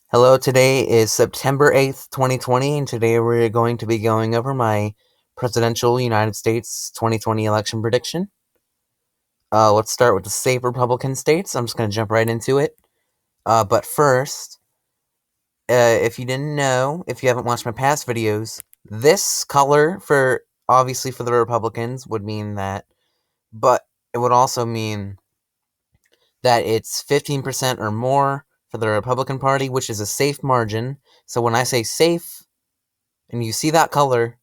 Hello, today is September 8th, 2020, and today we're going to be going over my presidential United States 2020 election prediction. Let's start with the safe Republican states. I'm just going to jump right into it. But first, if you didn't know, if you haven't watched my past videos, this color obviously for the Republicans would mean that, but it would also mean that it's 15% or more for the Republican Party, which is a safe margin. So when I say safe, and you see that color,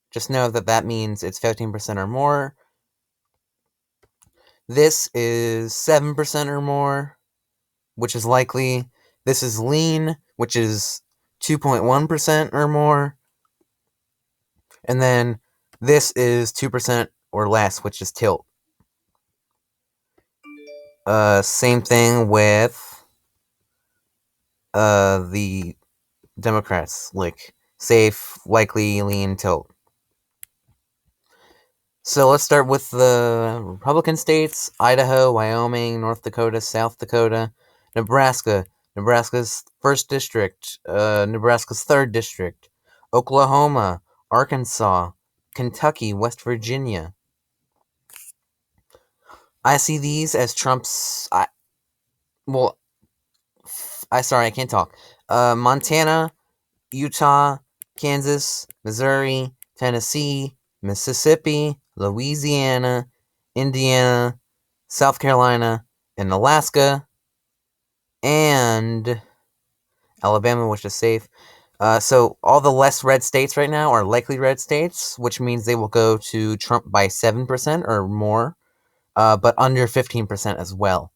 just know that that means it's 15% or more. This is 7% or more, which is likely. This is lean, which is 2.1% or more. And then this is 2% or less, which is tilt. Same thing with the Democrats, like safe, likely, lean, tilt. So let's start with the Republican states: Idaho, Wyoming, North Dakota, South Dakota, Nebraska, Nebraska's 1st district, Nebraska's 3rd district, Oklahoma, Arkansas, Kentucky, West Virginia. I see these as Trump's. I can't talk. Montana, Utah, Kansas, Missouri, Tennessee, Mississippi, Louisiana, Indiana, South Carolina, and Alaska, and Alabama, which is safe. So all the less red states right now are likely red states, which means they will go to Trump by 7% or more, but under 15% as well.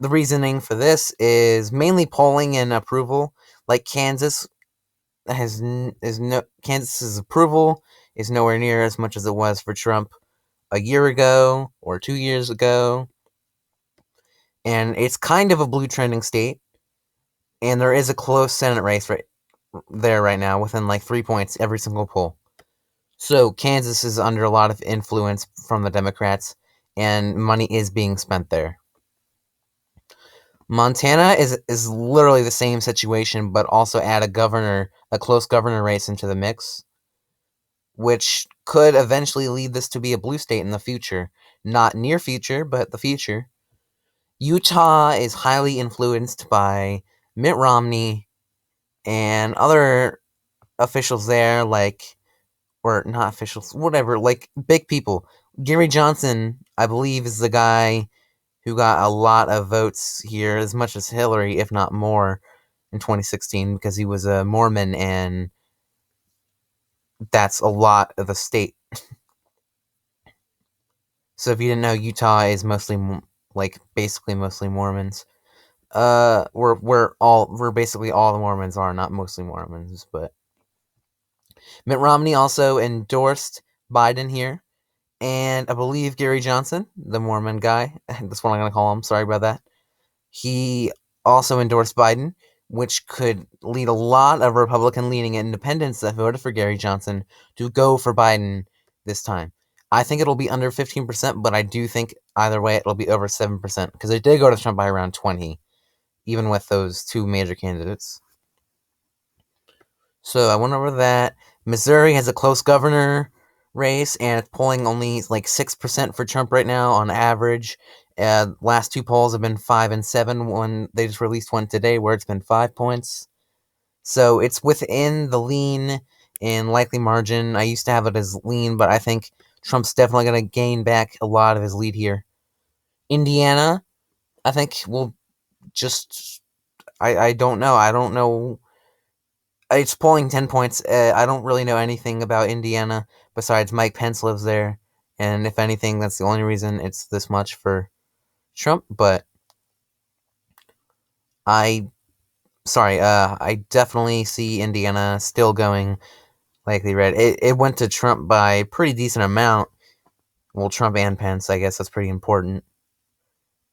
The reasoning for this is mainly polling and approval. Like Kansas's approval is nowhere near as much as it was for Trump a year ago or 2 years ago, and it's kind of a blue trending state. And there is a close Senate race right there right now, within like 3 points every single poll. So Kansas is under a lot of influence from the Democrats, and money is being spent there. Montana is literally the same situation, but also add a close governor race into the mix, which could eventually lead this to be a blue state in the future. Not near future, but the future. Utah is highly influenced by Mitt Romney and other officials there, or not officials, whatever, like big people. Gary Johnson, I believe, is the guy who got a lot of votes here, as much as Hillary, if not more, in 2016, because he was a Mormon, and that's a lot of the state. So if you didn't know, Utah is basically mostly Mormons. We're basically all the Mormons are, not mostly Mormons, but Mitt Romney also endorsed Biden here, and I believe Gary Johnson, the Mormon guy, that's what I'm gonna call him. Sorry about that. He also endorsed Biden, which could lead a lot of Republican-leaning independents that voted for Gary Johnson to go for Biden this time. I think it'll be under 15%, but I do think either way it'll be over 7%, because it did go to Trump by around 20, even with those two major candidates. So I went over that. Missouri has a close governor race, and it's polling only like 6% for Trump right now on average. Last two polls have been 5 and 7. They just released one today where it's been 5 points. So it's within the lean and likely margin. I used to have it as lean, but I think Trump's definitely going to gain back a lot of his lead here. Indiana, I think will just. I don't know. I don't know. It's polling 10 points. I don't really know anything about Indiana besides Mike Pence lives there. And if anything, that's the only reason it's this much for Trump. But I, I definitely see Indiana still going likely red. It went to Trump by a pretty decent amount. Well, Trump and Pence, I guess that's pretty important.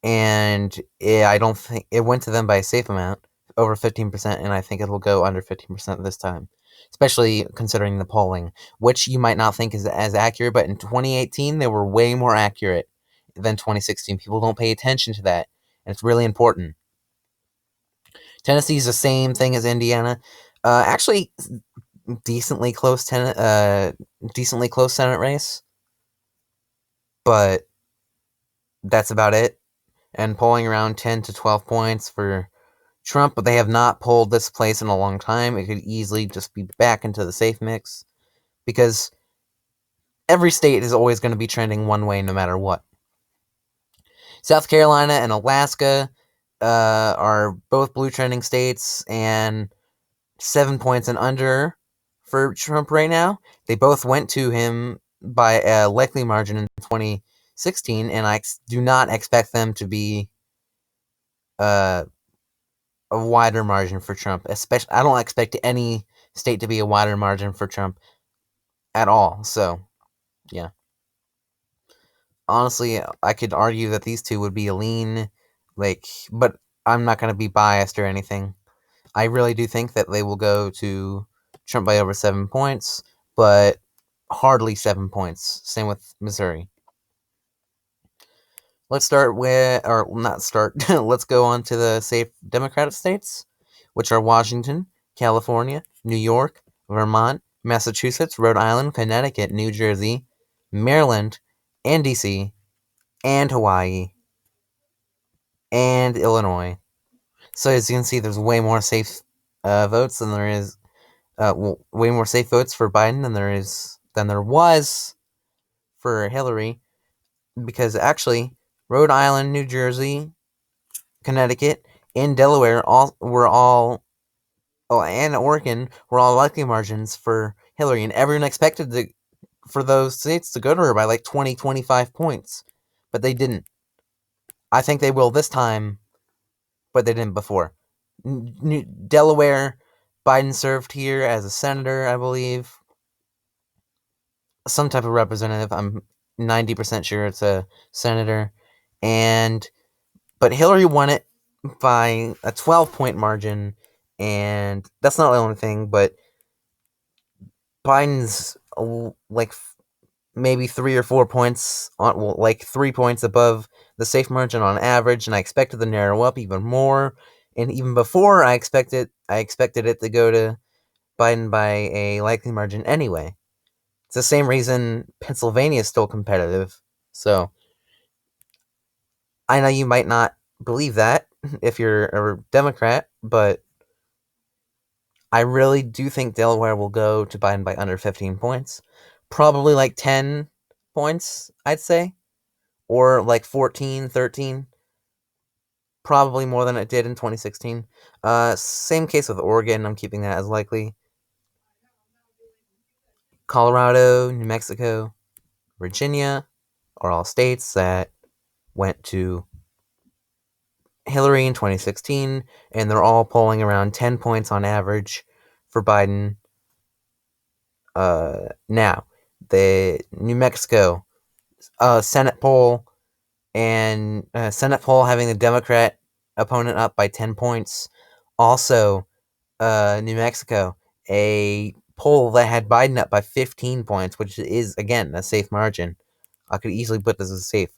And I don't think it went to them by a safe amount, over 15%, and I think it'll go under 15% this time, especially considering the polling, which you might not think is as accurate, but in 2018, they were way more accurate than 2016. People don't pay attention to that, and it's really important. Tennessee's the same thing as Indiana. Actually, decently close decently close Senate race, but that's about it. And polling around 10 to 12 points for Trump, but they have not polled this place in a long time. It could easily just be back into the safe mix because every state is always going to be trending one way no matter what. South Carolina and Alaska are both blue trending states and 7 points and under for Trump right now. They both went to him by a likely margin in 2016, and I do not expect them to be a wider margin for Trump. Especially, I don't expect any state to be a wider margin for Trump at all. So, yeah. Honestly, I could argue that these two would be a lean, but I'm not going to be biased or anything. I really do think that they will go to Trump by over 7 points, but hardly 7 points. Same with Missouri. Let's start with, or not start, let's go on to the safe Democratic states, which are Washington, California, New York, Vermont, Massachusetts, Rhode Island, Connecticut, New Jersey, Maryland, and DC, and Hawaii, and Illinois. So as you can see, there's way more safe votes than there is, way more safe votes for Biden than there was for Hillary, because actually Rhode Island, New Jersey, Connecticut, and Delaware and Oregon were all likely margins for Hillary, and everyone expected for those states to go to her by like 20, 25 points, but they didn't. I think they will this time, but they didn't before. Delaware, Biden served here as a senator, I believe. Some type of representative. I'm 90% sure it's a senator. But Hillary won it by a 12-point margin, and that's not the only thing, but Biden's like maybe 3 or 4 points like 3 points above the safe margin on average, and I expected to narrow up even more. And even before I expected it to go to Biden by a likely margin anyway. It's the same reason Pennsylvania is still competitive. So I know you might not believe that if you're a Democrat, but I really do think Delaware will go to Biden by under 15 points. Probably like 10 points, I'd say. Or like 14, 13. Probably more than it did in 2016. Same case with Oregon. I'm keeping that as likely. Colorado, New Mexico, Virginia are all states that went to Hillary in 2016, and they're all polling around 10 points on average for Biden. Now, the New Mexico Senate poll having the Democrat opponent up by 10 points. Also, New Mexico, a poll that had Biden up by 15 points, which is, again, a safe margin. I could easily put this as safe.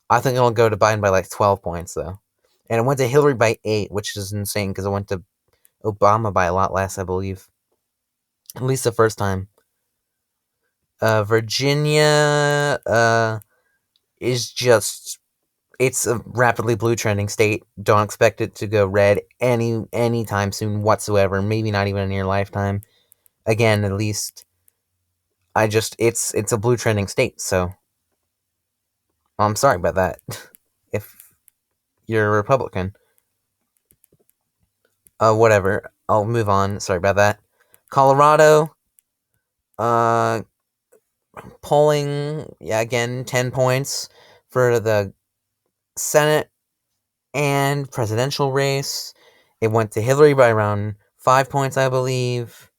I think it'll go to Biden by like 12 points, though. And it went to Hillary by 8, which is insane because it went to Obama by a lot less, I believe. At least the first time. Virginia is just... It's a rapidly blue trending state. Don't expect it to go red anytime soon whatsoever. Maybe not even in your lifetime. Again, at least... It's a blue trending state, so... I'm sorry about that. If you're a Republican. Whatever. I'll move on. Sorry about that. Colorado, polling, yeah, again, 10 points for the Senate and presidential race. It went to Hillary by around 5 points, I believe.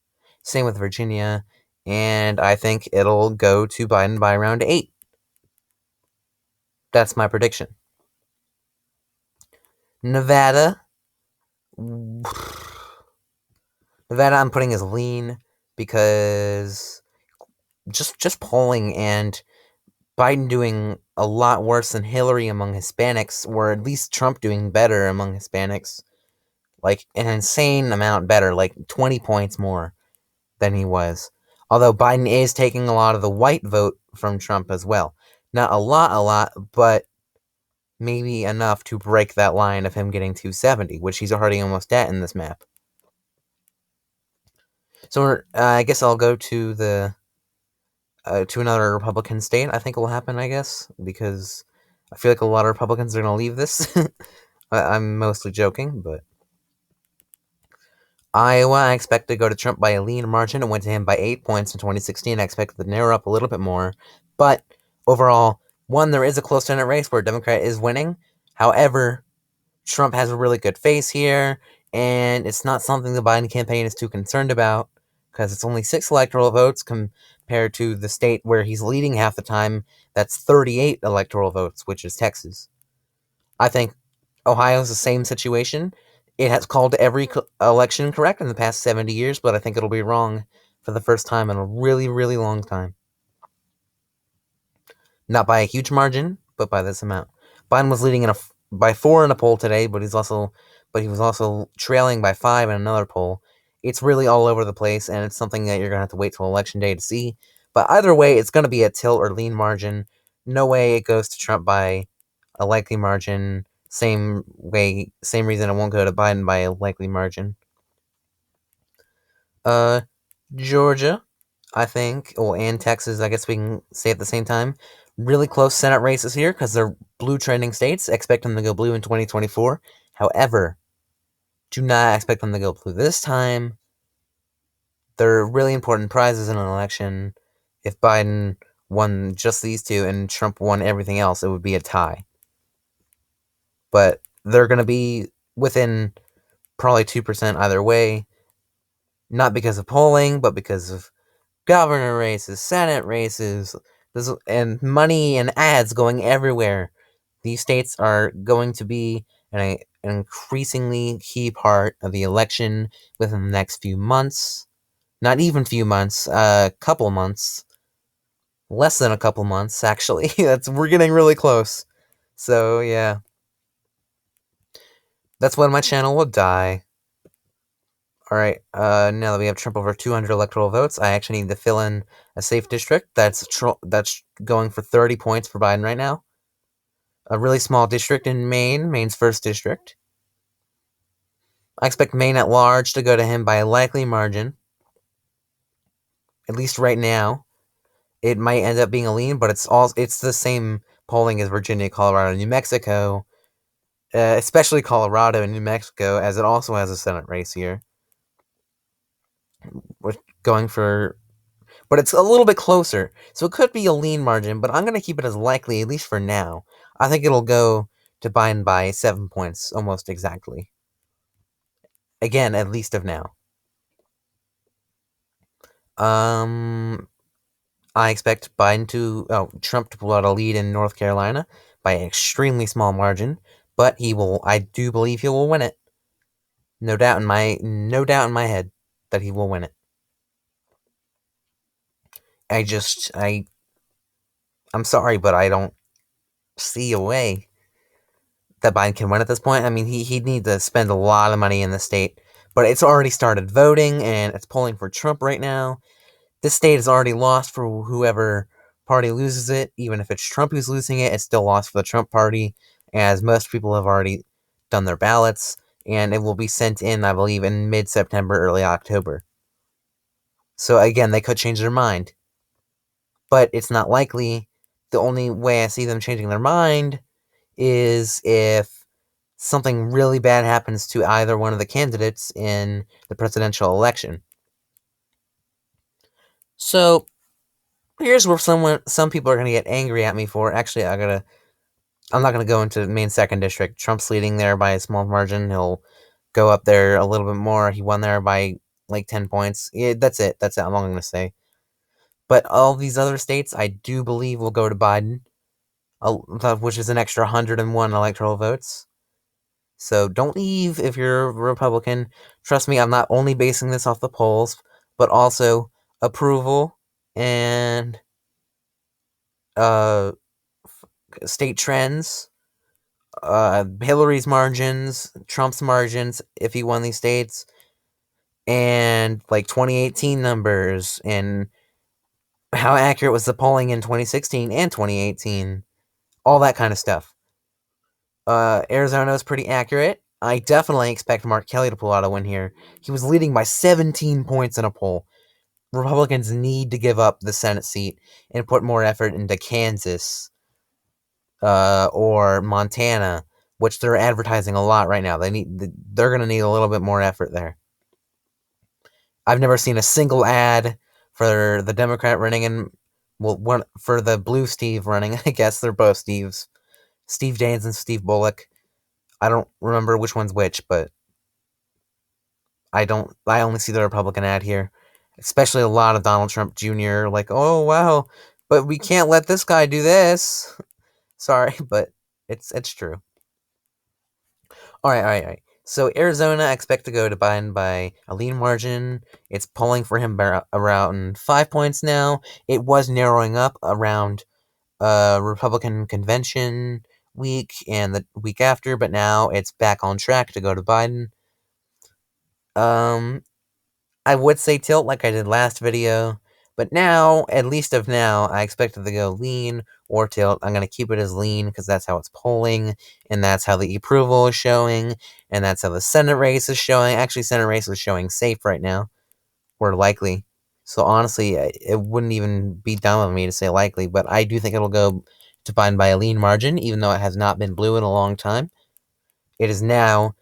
Same with Virginia. And I think it'll go to Biden by around 8. That's my prediction. Nevada, I'm putting as lean because just polling and Biden doing a lot worse than Hillary among Hispanics, or at least Trump doing better among Hispanics. like an insane amount better, like 20 points more than he was. Although Biden is taking a lot of the white vote from Trump as well. Not a lot, but maybe enough to break that line of him getting 270, which he's already almost at in this map. So I guess I'll go to another Republican state. I think will happen. I guess because I feel like a lot of Republicans are going to leave this. I'm mostly joking, but Iowa, I expect to go to Trump by a lean margin. It went to him by 8 points in 2016. I expect to narrow up a little bit more. But overall, one, there is a close Senate race where a Democrat is winning. However, Trump has a really good face here, and it's not something the Biden campaign is too concerned about because it's only 6 electoral votes compared to the state where he's leading half the time. That's 38 electoral votes, which is Texas. I think Ohio's the same situation. It has called every election correct in the past 70 years, but I think it'll be wrong for the first time in a really, really long time. Not by a huge margin, but by this amount. Biden was leading by 4 in a poll today, but he was also trailing by 5 in another poll. It's really all over the place, and it's something that you're gonna have to wait till election day to see. But either way, it's gonna be a tilt or lean margin. No way it goes to Trump by a likely margin. Same reason it won't go to Biden by a likely margin. Uh, Georgia, I think, and Texas, I guess we can say at the same time. Really close Senate races here because they're blue trending states. Expect them to go blue in 2024. However, do not expect them to go blue this time. They're really important prizes in an election. If Biden won just these two and Trump won everything else, it would be a tie. But they're going to be within probably 2% either way. Not because of polling, but because of governor races, Senate races, and money and ads going everywhere. These states are going to be an increasingly key part of the election within the next few months. Not even few months, a couple months. Less than a couple months, actually. We're getting really close. So yeah. That's when my channel will die. Alright, now that we have Trump over 200 electoral votes, I actually need to fill in a safe district that's going for 30 points for Biden right now. A really small district in Maine, Maine's first district. I expect Maine at large to go to him by a likely margin. At least right now. It might end up being a lean, but it's the same polling as Virginia, Colorado, New Mexico, especially Colorado and New Mexico, as it also has a Senate race here. We're going for, but it's a little bit closer, so it could be a lean margin, but I'm going to keep it as likely, at least for now. I think it'll go to Biden by 7 points, almost exactly. Again, at least of now. I expect Trump to pull out a lead in North Carolina by an extremely small margin, but I do believe he will win it. No doubt in my head that he will win it. I'm sorry, but I don't see a way that Biden can win at this point. I mean, he'd need to spend a lot of money in the state, but it's already started voting and it's polling for Trump right now. This state is already lost for whoever party loses it. Even if it's Trump who's losing it, it's still lost for the Trump party, as most people have already done their ballots, and it will be sent in, I believe, in mid-September, early October. So again, they could change their mind, but it's not likely. The only way I see them changing their mind is if something really bad happens to either one of the candidates in the presidential election. So here's where some people are gonna get angry at me for. Actually, I'm not gonna go into Maine second district. Trump's leading there by a small margin. He'll go up there a little bit more. He won there by like 10 points. Yeah, that's it. That's all I'm gonna say. But all these other states, I do believe will go to Biden, which is an extra 101 electoral votes. So don't leave if you're a Republican. Trust me, I'm not only basing this off the polls, but also approval and uh, state trends. Hillary's margins, Trump's margins if he won these states, and like 2018 numbers, and how accurate was the polling in 2016 and 2018, all that kind of stuff. Arizona is pretty accurate. I definitely expect Mark Kelly to pull out a win here. He was leading by 17 points in a poll. Republicans need to give up the Senate seat and put more effort into Kansas or Montana, which they're advertising a lot right now. They're going to need a little bit more effort there. I've never seen a single ad for the Democrat running in, for the blue Steve running. I guess they're both Steves. Steve Daines and Steve Bullock. I don't remember which one's which, but I only see the Republican ad here. Especially a lot of Donald Trump Jr. like, oh wow, but we can't let this guy do this. Sorry, but it's true. All right. So Arizona, I expect to go to Biden by a lean margin. It's polling for him by around 5 points now. It was narrowing up around Republican convention week and the week after, but now it's back on track to go to Biden. I would say tilt like I did last video, but now, at least of now, I expect it to go lean or tilt. I'm going to keep it as lean because that's how it's polling, and that's how the approval is showing, and that's how the Senate race is showing. Actually, Senate race is showing safe right now, or likely. So honestly, it wouldn't even be dumb of me to say likely, but I do think it'll go to Biden by a lean margin, even though it has not been blue in a long time. It is now,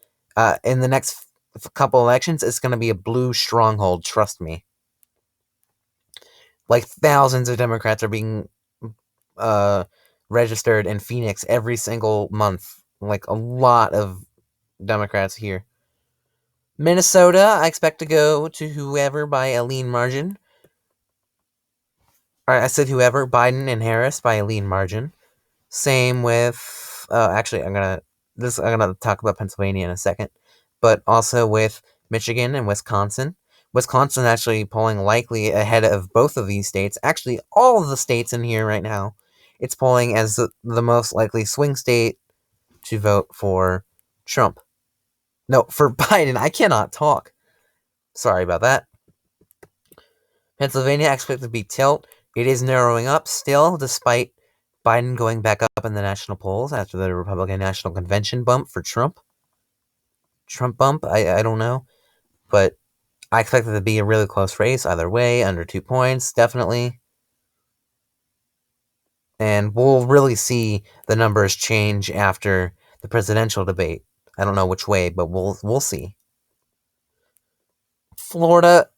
in the next couple elections, it's going to be a blue stronghold, trust me. Like, thousands of Democrats are being registered in Phoenix every single month. Like, a lot of Democrats here. Minnesota, I expect to go to whoever by a lean margin. I said whoever, Biden and Harris by a lean margin. Same with, actually, I'm gonna talk about Pennsylvania in a second, but also with Michigan and Wisconsin. Wisconsin actually polling likely ahead of both of these states. Actually, all of the states in here right now, it's polling as the most likely swing state to vote for Trump. No, for Biden. I cannot talk. Sorry about that. Pennsylvania, I expect to be tilt. It is narrowing up still, despite Biden going back up in the national polls after the Republican National Convention bump for Trump. Trump bump? I don't know. But I expect it to be a really close race either way, under 2 points, definitely. And we'll really see the numbers change after the presidential debate. I don't know which way, but we'll see. Florida,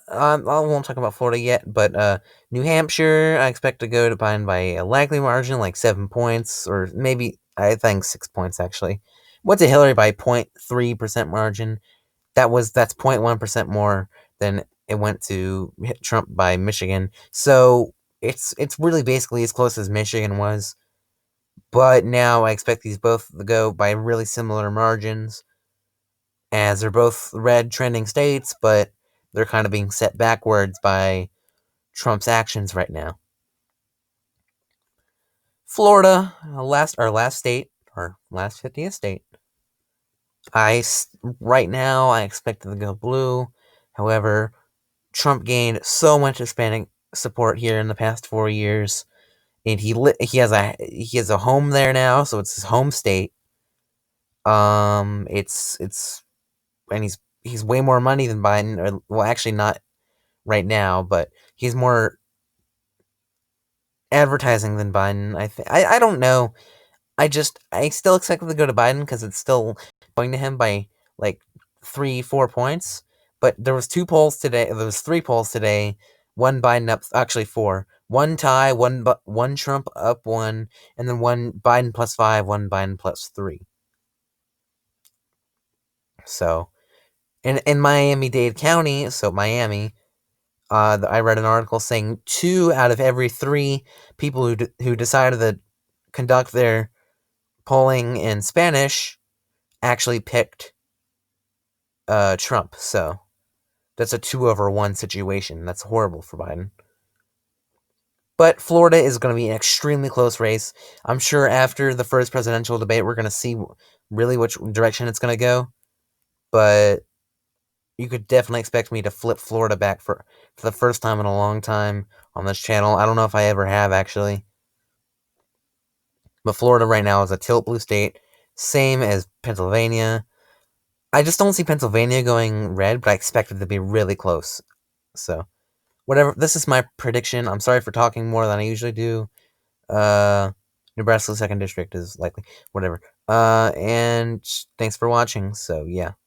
I won't talk about Florida yet, but New Hampshire, I expect to go to Biden by a likely margin, like 7 points, or maybe, I think 6 points actually. Went to Hillary by 0.3% margin. That's 0.1% more than it went to hit Trump by Michigan. So it's really basically as close as Michigan was. But now I expect these both to go by really similar margins, as they're both red trending states, but they're kind of being set backwards by Trump's actions right now. Florida, our last state, our last 50th state. Right now I expect it to go blue. However, Trump gained so much Hispanic support here in the past 4 years, and he has a home there now, so it's his home state. It's and he's way more money than Biden. Or, well, actually not right now, but he's more advertising than Biden. I don't know. I still expect him to go to Biden because it's still going to him by like 3-4 points. But there was 2 polls today. There was 3 polls today. One Biden up, actually 4. One tie, one Trump up 1, and then one Biden plus 5, one Biden plus 3. So, in Miami-Dade County, so Miami, I read an article saying 2 out of every 3 people who decided to conduct their polling in Spanish actually picked Trump. So that's a 2-over-1 situation. That's horrible for Biden. But Florida is going to be an extremely close race. I'm sure after the first presidential debate, we're going to see really which direction it's going to go. But you could definitely expect me to flip Florida back for the first time in a long time on this channel. I don't know if I ever have, actually. But Florida right now is a tilt blue state, same as Pennsylvania. I just don't see Pennsylvania going red, but I expect it to be really close. So, whatever. This is my prediction. I'm sorry for talking more than I usually do. Uh, Nebraska's second district is likely. Whatever. And thanks for watching. So, yeah.